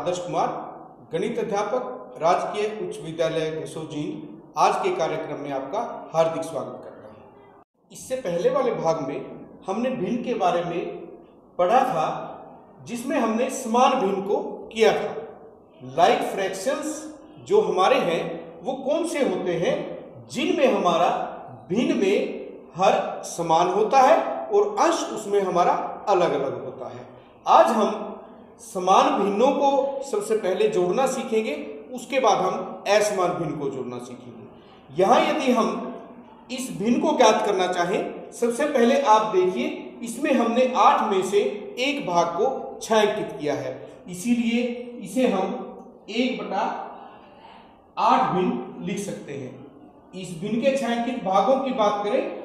आदर्श कुमार, गणित अध्यापक, राजकीय उच्च विद्यालय केशवजीन। आज के कार्यक्रम में आपका हार्दिक स्वागत करता हूँ। इससे पहले वाले भाग में हमने भिन्न के बारे में पढ़ा था, जिसमें हमने समान भिन्न को किया था। लाइक फ्रैक्शंस जो हमारे हैं वो कौन से होते हैं, जिनमें हमारा भिन्न में हर समान होता है और अंश उसमें हमारा अलग अलग होता है। आज हम समान भिन्नों को सबसे पहले जोड़ना सीखेंगे, उसके बाद हम असमान भिन्न को जोड़ना सीखेंगे। यहाँ यदि हम इस भिन्न को ज्ञात करना चाहें, सबसे पहले आप देखिए, इसमें हमने 8 में से एक भाग को छायांकित किया है, इसीलिए इसे हम 1/8 भिन्न लिख सकते हैं। इस भिन्न के छायांकित भागों की बात करें,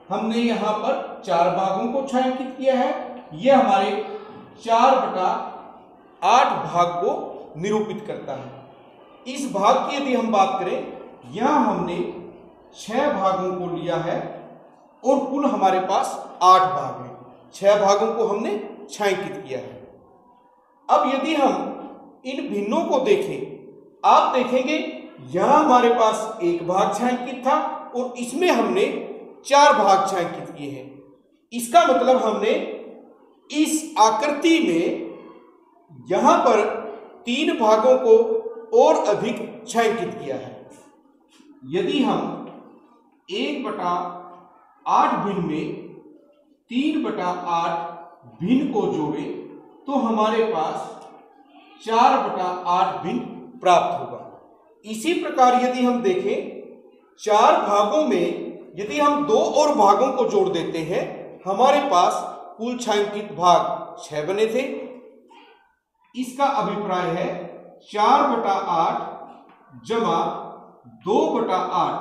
हमने यहाँ पर 4 भागों को छायांकित किया है। यह हमारे 4/8 भाग को निरूपित करता है। इस भाग की यदि हम बात करें, यहाँ हमने 6 भागों को लिया है और कुल हमारे पास 8 भाग हैं। 6 भागों को हमने छायांकित किया है। अब यदि हम इन भिन्नों को देखें, आप देखेंगे यहाँ हमारे पास 1 भाग छायांकित था और इसमें हमने 4 भाग छायांकित किए हैं। इसका मतलब हमने इस आकृति में यहां पर 3 भागों को और अधिक छायांकित किया है। यदि हम 1/8 भिन्न में 3/8 भिन्न को जोड़ें तो हमारे पास 4/8 भिन्न प्राप्त होगा। इसी प्रकार यदि हम देखें, 4 भागों में यदि हम 2 और भागों को जोड़ देते हैं, हमारे पास कुल छायांकित भाग 6 बने थे। इसका अभिप्राय है 4/8 जमा 2/8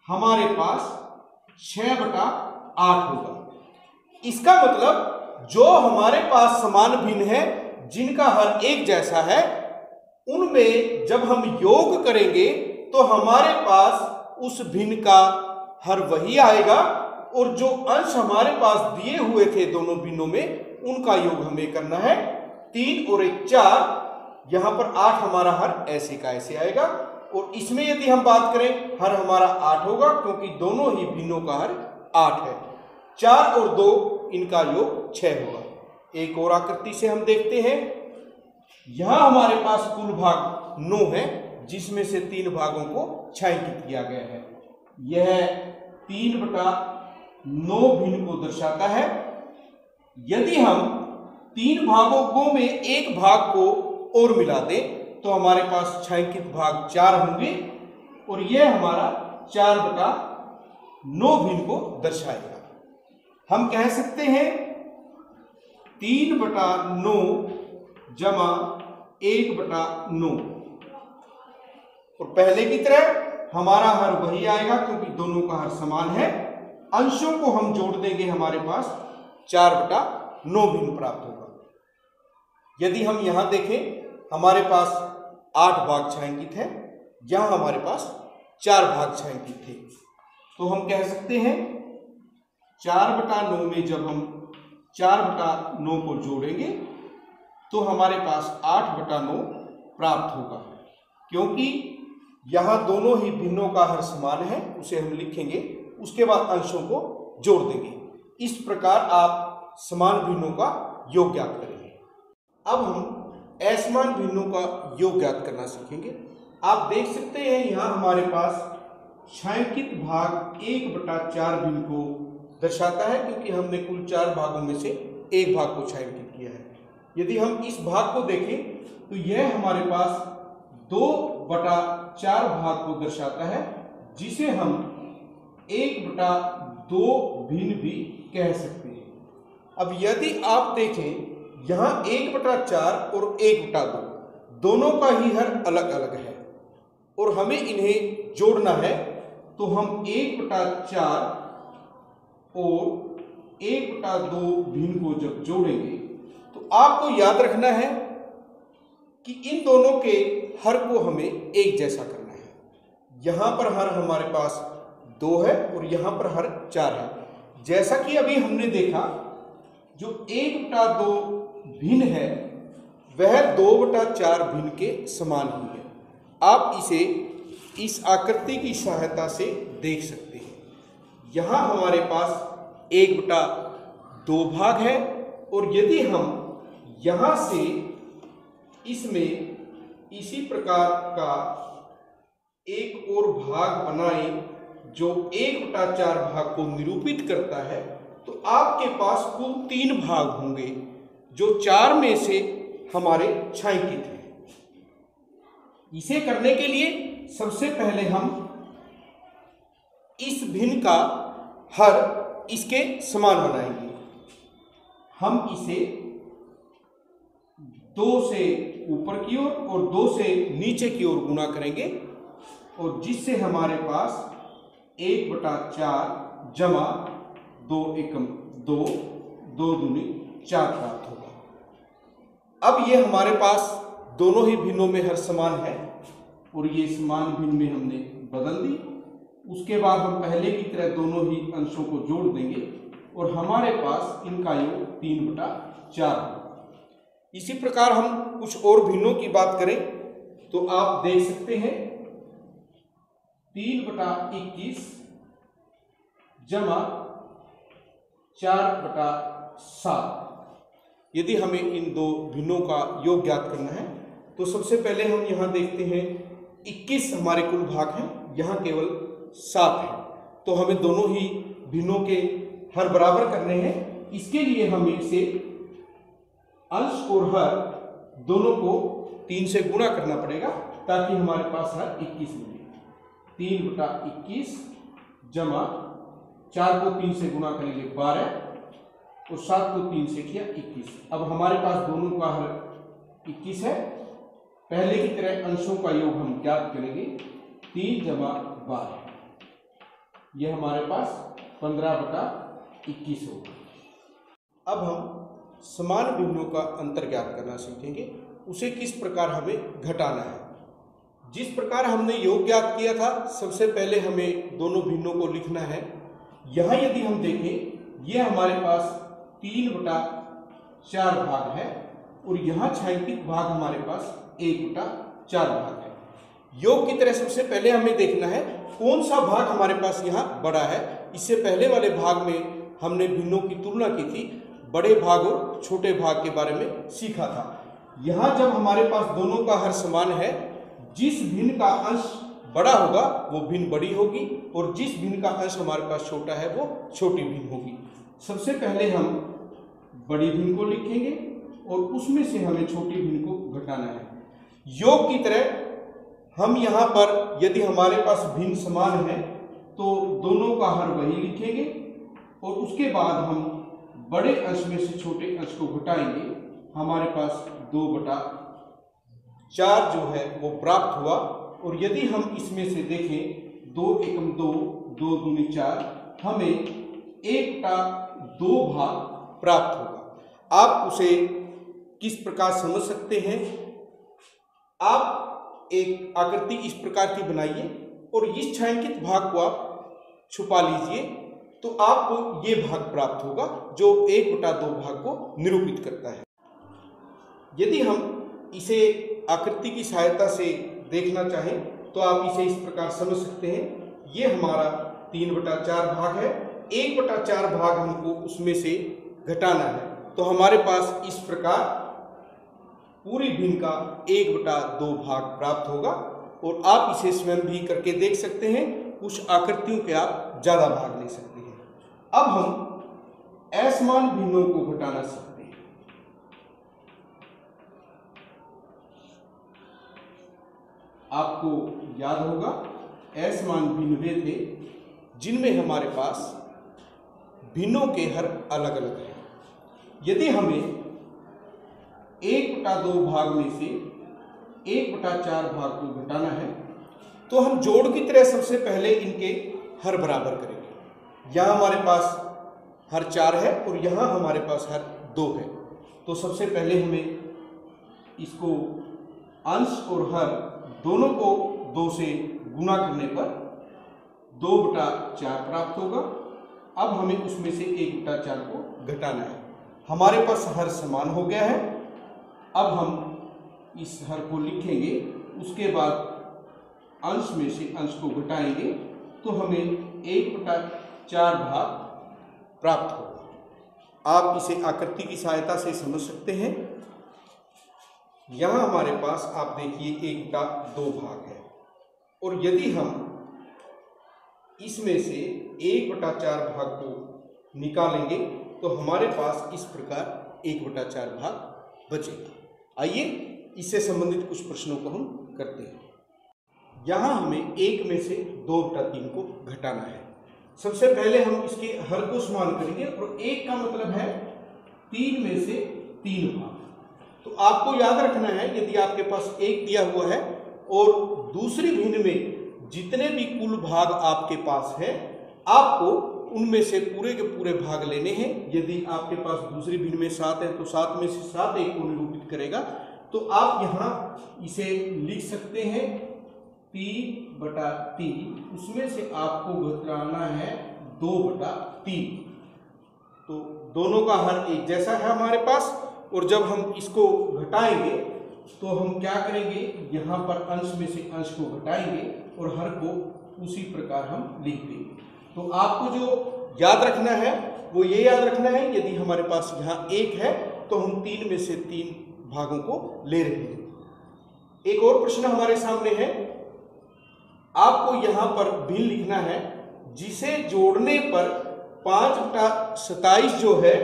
हमारे पास 6/8 होगा। इसका मतलब जो हमारे पास समान भिन्न है, जिनका हर एक जैसा है, उनमें जब हम योग करेंगे तो हमारे पास उस भिन्न का हर वही आएगा और जो अंश हमारे पास दिए हुए थे दोनों भिन्नों में, उनका योग हमें करना है। 3 और 1 4, यहाँ पर 8 हमारा हर ऐसे का ऐसे आएगा। और इसमें यदि हम बात करें, हर हमारा 8 होगा, क्योंकि दोनों ही भिन्नों का हर 8 है। 4 और 2 इनका योग 6 होगा। एक और आकृति से हम देखते हैं, यहाँ हमारे पास कुल भाग 9 है, जिसमें से 3 भागों को छायांकित किया गया है। यह 3/9 भिन्न को दर्शाता है। यदि हम 3 भागों में एक भाग को और मिला दें तो हमारे पास छायांकित भाग 4 होंगे और यह हमारा 4/9 भिन्न को दर्शाएगा। हम कह सकते हैं 3/9 जमा 1/9, और पहले की तरह हमारा हर वही आएगा, क्योंकि दोनों का हर समान है। अंशों को हम जोड़ देंगे, हमारे पास 4/9 भिन्न प्राप्त होगा। यदि हम यहां देखें, हमारे पास 8 भाग छायांकित है, यहां हमारे पास 4 भाग छायांकित थे, तो हम कह सकते हैं 4/9 में जब हम 4/9 को जोड़ेंगे तो हमारे पास 8/9 प्राप्त होगा। क्योंकि यहाँ दोनों ही भिन्नों का हर समान है, उसे हम लिखेंगे, उसके बाद अंशों को जोड़ देंगे। इस प्रकार आप समान भिन्नों का योग ज्ञात करेंगे। अब हम असमान भिन्नों का योग ज्ञात करना सीखेंगे। आप देख सकते हैं, यहाँ हमारे पास छायांकित भाग 1/4 भिन्न को दर्शाता है, क्योंकि हमने कुल 4 भागों में से एक भाग को छायांकित किया है। यदि हम इस भाग को देखें तो यह हमारे पास 2/4 भाग को दर्शाता है, जिसे हम 1/2 भिन्न भी कह सकते हैं। अब यदि आप देखें, यहाँ 1/4 और 1/2 दोनों का ही हर अलग अलग है और हमें इन्हें जोड़ना है, तो हम 1/4 और 1/2 भिन्न को जब जोड़ेंगे तो आपको याद रखना है कि इन दोनों के हर को हमें एक जैसा करना है। यहाँ पर हर हमारे पास 2 है और यहाँ पर हर 4 है। जैसा कि अभी हमने देखा, जो 1/2 भिन्न है वह 2/4 भिन्न के समान ही है। आप इसे इस आकृति की सहायता से देख सकते हैं। यहाँ हमारे पास 1/2 भाग है और यदि हम यहाँ से इसमें इसी प्रकार का एक और भाग बनाए जो 1/4 भाग को निरूपित करता है, तो आपके पास कुल 3 भाग होंगे जो 4 में से हमारे छायांकित हैं। इसे करने के लिए सबसे पहले हम इस भिन्न का हर इसके समान बनाएंगे। हम इसे 2 से ऊपर की ओर और 2 से नीचे की ओर गुणा करेंगे और जिससे हमारे पास 1/4 जमा 2 एकम 2, 2 दूनी 4 प्राप्त होगा। अब ये हमारे पास दोनों ही भिन्नों में हर समान है और ये समान भिन्न में हमने बदल दी। उसके बाद हम पहले की तरह दोनों ही अंशों को जोड़ देंगे और हमारे पास इनका योग 3/4 होगा। इसी प्रकार हम कुछ और भिन्नों की बात करें तो आप देख सकते हैं 3/21 जमा 4/7। यदि हमें इन दो भिन्नों का योग ज्ञात करना है तो सबसे पहले हम यहाँ देखते हैं 21 हमारे कुल भाग हैं, यहाँ केवल 7 है, तो हमें दोनों ही भिन्नों के हर बराबर करने हैं। इसके लिए हमें इसे अंश और हर दोनों को 3 से गुणा करना पड़ेगा ताकि हमारे पास हर 21 मिले। 3/21 जमा 4 को 3 से गुणा करेंगे 12 और 7 को 3 से किया 21। अब हमारे पास दोनों का हर 21 है। पहले की तरह अंशों का योग हम ज्ञात करेंगे 3 जमा 12, यह हमारे पास 15/21 होगा। अब हम समान भिन्नों का अंतर ज्ञात करना सीखेंगे, उसे किस प्रकार हमें घटाना है। जिस प्रकार हमने योग ज्ञात किया था, सबसे पहले हमें दोनों भिन्नों को लिखना है। यहाँ यदि हम देखें, यह हमारे पास 3/4 भाग है और यहाँ छायांकित भाग हमारे पास 1/4 भाग है। योग की तरह सबसे पहले हमें देखना है कौन सा भाग हमारे पास यहाँ बड़ा है। इससे पहले वाले भाग में हमने भिन्नों की तुलना की थी, बड़े भाग और छोटे भाग के बारे में सीखा था। यहाँ जब हमारे पास दोनों का हर समान है, जिस भिन्न का अंश बड़ा होगा वो भिन्न बड़ी होगी और जिस भिन्न का अंश हमारे पास छोटा है वो छोटी भिन्न होगी। सबसे पहले हम बड़ी भिन्न को लिखेंगे और उसमें से हमें छोटी भिन्न को घटाना है। योग की तरह हम यहाँ पर यदि हमारे पास भिन्न समान है तो दोनों का हर वही लिखेंगे और उसके बाद हम बड़े अंश में से छोटे अंश को घटाएंगे। हमारे पास 2/4 जो है वो प्राप्त हुआ और यदि हम इसमें से देखें 2 एकम 2, 2 दूनी 4, हमें 1/2 भाग प्राप्त होगा। आप उसे किस प्रकार समझ सकते हैं? आप एक आकृति इस प्रकार की बनाइए और इस छायांकित भाग को आप छुपा लीजिए तो आपको ये भाग प्राप्त होगा जो 1/2 भाग को निरूपित करता है। यदि हम इसे आकृति की सहायता से देखना चाहें तो आप इसे इस प्रकार समझ सकते हैं। ये हमारा 3/4 भाग है, 1/4 भाग हमको उसमें से घटाना है, तो हमारे पास इस प्रकार पूरी भिन्न का 1/2 भाग प्राप्त होगा। और आप इसे स्वयं भी करके देख सकते हैं, कुछ आकृतियों के आप ज़्यादा भाग ले सकते हैं। अब हम असमान भिन्नों को घटाना सीखते हैं। आपको याद होगा असमान भिन्न वे थे जिनमें हमारे पास भिन्नों के हर अलग अलग हैं। यदि हमें 1/2 भाग में से 1/4 भाग को घटाना है तो हम जोड़ की तरह सबसे पहले इनके हर बराबर करेंगे। यहाँ हमारे पास हर 4 है और यहाँ हमारे पास हर 2 है, तो सबसे पहले हमें इसको अंश और हर दोनों को 2 से गुणा करने पर 2/4 प्राप्त होगा। अब हमें उसमें से 1/4 को घटाना है। हमारे पास हर समान हो गया है अब हम इस हर को लिखेंगे, उसके बाद अंश में से अंश को घटाएंगे तो हमें 1/4 भाग प्राप्त होगा। आप इसे आकृति की सहायता से समझ सकते हैं। यहां हमारे पास आप देखिए 1/2 भाग है, और यदि हम इसमें से 1/4 भाग को निकालेंगे तो हमारे पास इस प्रकार 1/4 भाग बचेगा। आइए इससे संबंधित कुछ प्रश्नों को हम करते हैं। यहाँ हमें 1 में से 2/3 को घटाना है। सबसे पहले हम इसके हर को समान करेंगे, और 1 का मतलब है 3 में से 3 भाग। तो आपको याद रखना है, यदि आपके पास 1 दिया हुआ है और दूसरी भिन्न में जितने भी कुल भाग आपके पास है, आपको उनमें से पूरे के पूरे भाग लेने हैं। यदि आपके पास दूसरी भिन्न में 7 है तो 7 में से 7 1 को निरूपित करेगा। तो आप यहाँ इसे लिख सकते हैं 3/3, उसमें से आपको घटाना है 2/3। तो दोनों का हर एक जैसा है हमारे पास, और जब हम इसको घटाएंगे तो हम क्या करेंगे, यहाँ पर अंश में से अंश को घटाएंगे और हर को उसी प्रकार हम लिख देंगे। तो आपको जो याद रखना है वो ये याद रखना है, यदि हमारे पास यहाँ 1 है तो हम 3 में से 3 भागों को ले रहे हैं। एक और प्रश्न हमारे सामने है, आपको यहाँ पर भिन्न लिखना है जिसे जोड़ने पर 5/27 जो है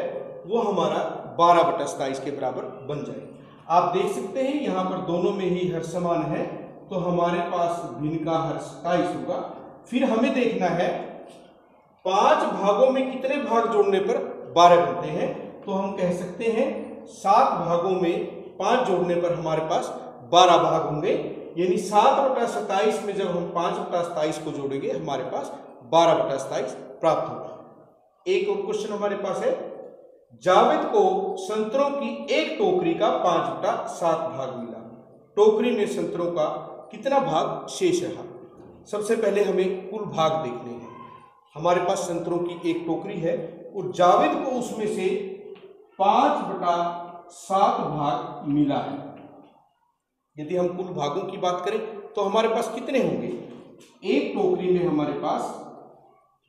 वो हमारा 12/27 के बराबर बन जाए। आप देख सकते हैं यहाँ पर दोनों में ही हर समान है, तो हमारे पास भिन्न का हर 27 होगा। फिर हमें देखना है 5 भागों में कितने भाग जोड़ने पर 12 बनते हैं। तो हम कह सकते हैं 7 भागों में 5 जोड़ने पर हमारे पास 12 भाग होंगे, यानी 7/27 में जब हम 5/27 को जोड़ेंगे हमारे पास 12/27 प्राप्त होगा। एक और क्वेश्चन हमारे पास है, जावेद को संतरों की एक टोकरी का 5/7 भाग मिला, टोकरी में संतरों का कितना भाग शेष रहा। सबसे पहले हमें कुल भाग देखने हैं। हमारे पास संतरों की एक टोकरी है और जावेद को उसमें से 5/7 भाग मिला है। यदि हम कुल भागों की बात करें तो हमारे पास कितने होंगे, एक टोकरी में हमारे पास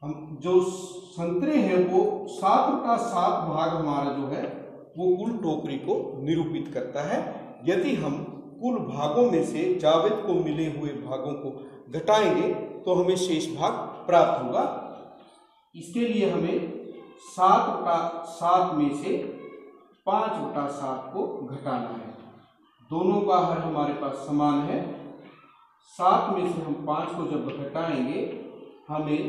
हम जो संतरे हैं वो 7/7 भाग हमारा जो है वो कुल टोकरी को निरूपित करता है। यदि हम कुल भागों में से जावेद को मिले हुए भागों को घटाएंगे तो हमें शेष भाग प्राप्त होगा। इसके लिए हमें 7/7 में से 5/7 को घटाना है। दोनों का हर हमारे पास समान है। 7 में से हम 5 को जब घटाएंगे हमें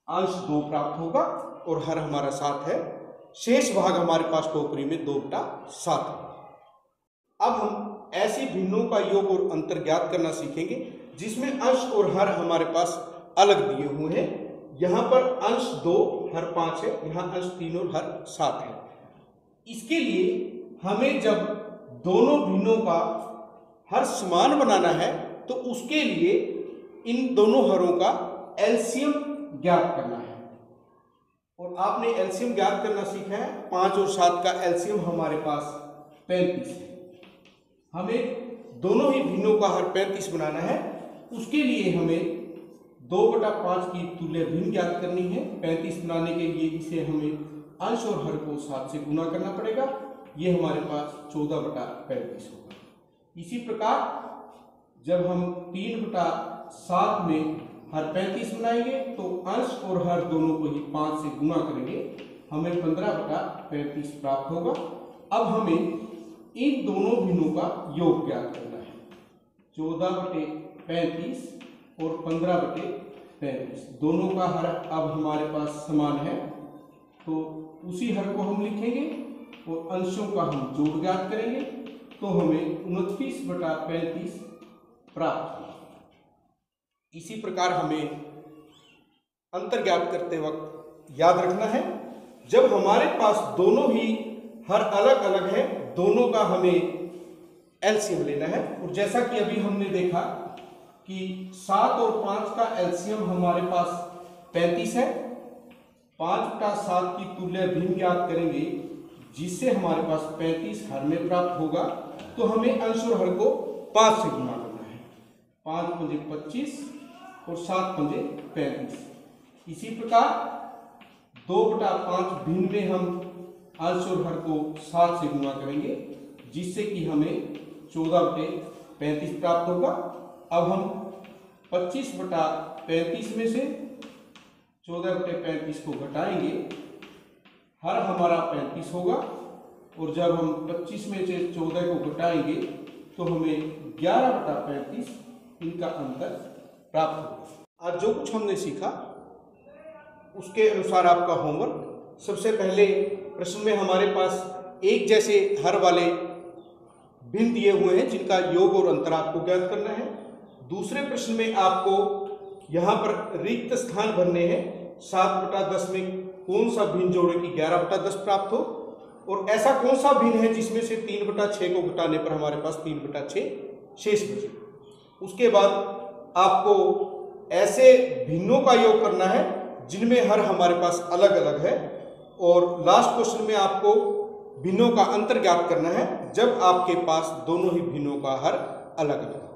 अंश 2 प्राप्त होगा और हर हमारा 7 है। शेष भाग हमारे पास टोकरी में 2/7 है। अब हम ऐसी भिन्नों का योग और अंतर ज्ञात करना सीखेंगे जिसमें अंश और हर हमारे पास अलग दिए हुए हैं। यहाँ पर अंश 2 हर 5 है, यहाँ अंश 3 और हर 7 है। इसके लिए हमें जब दोनों भिन्नों का हर समान बनाना है तो उसके लिए इन दोनों हरों का एलसीएम ज्ञात करना है। और आपने एलसीएम ज्ञात करना सीखा है। 5 और 7 का एलसीएम हमारे पास 35 है। हमें दोनों ही भिन्नों का हर 35 बनाना है। उसके लिए हमें 2/5 की तुल्य भिन्न ज्ञात करनी है। 35 बनाने के लिए इसे हमें अंश और हर को 7 से गुना करना पड़ेगा। ये हमारे पास 14/35 होगा। इसी प्रकार जब हम 3/7 में हर 35 बनाएंगे तो अंश और हर दोनों को ही 5 से गुना करेंगे, हमें 15/35 प्राप्त होगा। अब हमें इन दोनों भिन्नों का योग ज्ञात करना है। 14/35 और 15/35 दोनों का हर अब हमारे पास समान है, तो उसी हर को हम लिखेंगे और अंशों का हम जोड़ ज्ञात करेंगे तो हमें 29/35 प्राप्त होगा। इसी प्रकार हमें अंतर ज्ञात करते वक्त याद रखना है, जब हमारे पास दोनों ही हर अलग अलग है, दोनों का हमें एलसीएम लेना है। और जैसा कि अभी हमने देखा कि 7 और 5 का एलसीएम हमारे पास 35 है। 5/7 की तुल्य भिन्न ज्ञात करेंगे जिससे हमारे पास 35 हर में प्राप्त होगा। तो हमें अंश और हर को 5 से गुणा करना है। 5 पंजे 25 और 7 पंजे 35। इसी प्रकार 2/5 भिन्न में हम अंश और हर को 7 से गुणा करेंगे, जिससे कि हमें 14/35 प्राप्त होगा। अब हम 25/35 में से 14/35 को घटाएंगे, हर हमारा 35 होगा, और जब हम 25 में से 14 को घटाएंगे तो हमें 11/35 इनका अंतर प्राप्त होगा। आज जो कुछ हमने सीखा उसके अनुसार आपका होमवर्क। सबसे पहले प्रश्न में हमारे पास एक जैसे हर वाले भिन्न दिए हुए हैं जिनका योग और अंतर आपको ज्ञात करना है। दूसरे प्रश्न में आपको यहाँ पर रिक्त स्थान भरने हैं। 7/10 में कौन सा भिन्न जोड़े कि 11/10 प्राप्त हो, और ऐसा कौन सा भिन्न है जिसमें से 3/6 को घटाने पर हमारे पास 3/6 शेष बचे। उसके बाद आपको ऐसे भिन्नों का योग करना है जिनमें हर हमारे पास अलग अलग है, और लास्ट क्वेश्चन में आपको भिन्नों का अंतर ज्ञात करना है जब आपके पास दोनों ही भिन्नों का हर अलग अलग है।